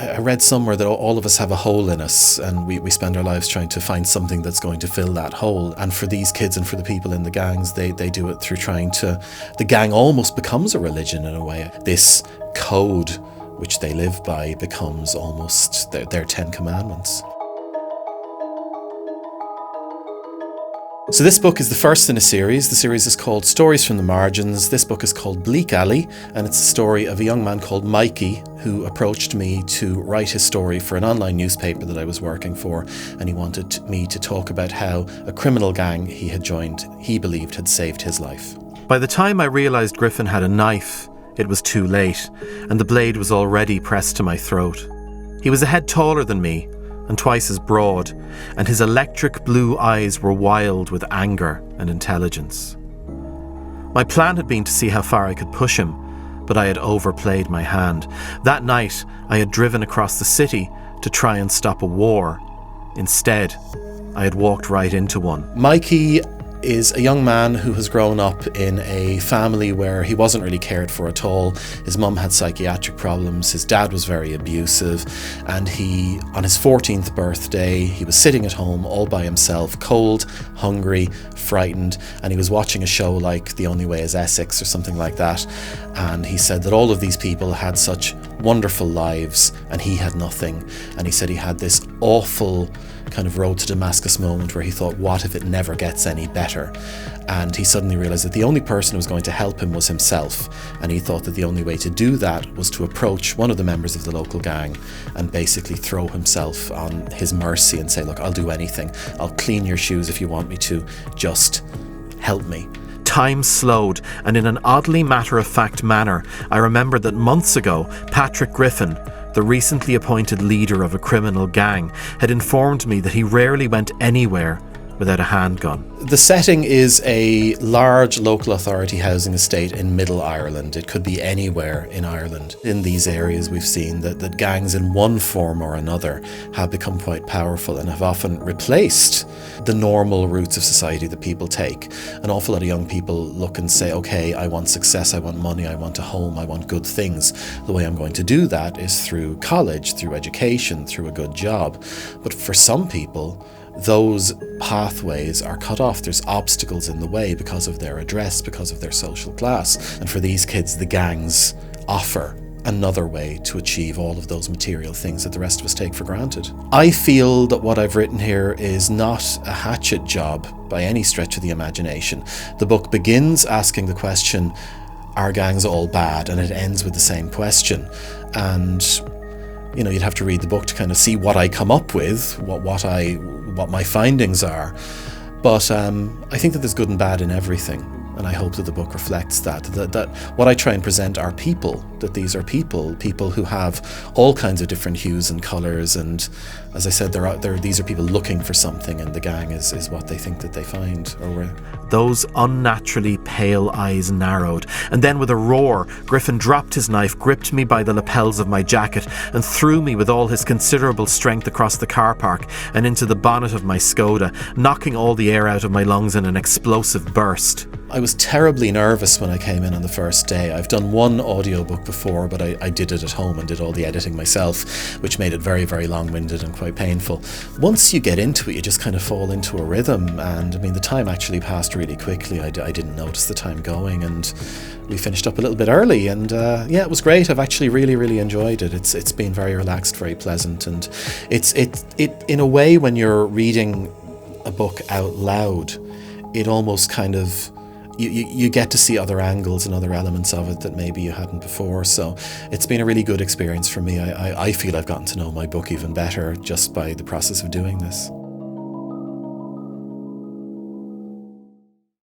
I read somewhere that all of us have a hole in us, and we spend our lives trying to find something that's going to fill that hole. And for these kids and for the people in the gangs, they do it through trying to... The gang almost becomes a religion in a way. This code which they live by becomes almost their 10 commandments. So this book is the first in a series. The series is called Stories from the Margins. This book is called Bleak, and it's a story of a young man called Mikey who approached me to write his story for an online newspaper that I was working for, and he wanted me to talk about how a criminal gang he had joined, he believed, had saved his life. By the time I realised Griffin had a knife, it was too late, and the blade was already pressed to my throat. He was a head taller than me, and twice as broad, and his electric blue eyes were wild with anger and intelligence. My plan had been to see how far I could push him, but I had overplayed my hand. That night, I had driven across the city to try and stop a war. Instead, I had walked right into one. Mikey is a young man who has grown up in a family where he wasn't really cared for at all. His mum had psychiatric problems, his dad was very abusive, and on his 14th birthday, he was sitting at home all by himself, cold, hungry, frightened, and he was watching a show like The Only Way is Essex or something like that, and he said that all of these people had such wonderful lives and he had nothing, and he said he had this awful kind of road to Damascus moment where he thought, what if it never gets any better? And he suddenly realised that the only person who was going to help him was himself, and he thought that the only way to do that was to approach one of the members of the local gang and basically throw himself on his mercy and say, look, I'll do anything. I'll clean your shoes if you want me to. Just help me. Time slowed, and in an oddly matter-of-fact manner, I remembered that months ago, Patrick Griffin, the recently appointed leader of a criminal gang, had informed me that he rarely went anywhere without a handgun. The setting is a large local authority housing estate in Middle Ireland. It could be anywhere in Ireland. In these areas we've seen that gangs in one form or another have become quite powerful and have often replaced the normal routes of society that people take. An awful lot of young people look and say, okay, I want success, I want money, I want a home, I want good things. The way I'm going to do that is through college, through education, through a good job. But for some people, those pathways are cut off. There's obstacles in the way because of their address, because of their social class. And for these kids, the gangs offer another way to achieve all of those material things that the rest of us take for granted. I feel that what I've written here is not a hatchet job by any stretch of the imagination. The book begins asking the question, are gangs all bad? And it ends with the same question. And you know, you'd have to read the book to kind of see what I come up with, what my findings are. But I think that there's good and bad in everything, and I hope that the book reflects that what I try and present are people, that these are people who have all kinds of different hues and colours, and as I said, these are people looking for something, and the gang is what they think that they find. Those unnaturally pale eyes narrowed, and then with a roar, Griffin dropped his knife, gripped me by the lapels of my jacket, and threw me with all his considerable strength across the car park and into the bonnet of my Skoda, knocking all the air out of my lungs in an explosive burst. I was terribly nervous when I came in on the first day. I've done one audiobook before, but I did it at home and did all the editing myself, which made it very, very long-winded and quite painful. Once you get into it, you just kind of fall into a rhythm, and I mean, the time actually passed really quickly. I didn't notice the time going, and we finished up a little bit early, and yeah, it was great. I've actually really, really enjoyed it. It's been very relaxed, very pleasant, and it in a way, when you're reading a book out loud, it almost kind of you get to see other angles and other elements of it that maybe you hadn't before. So it's been a really good experience for me. I feel I've gotten to know my book even better just by the process of doing this.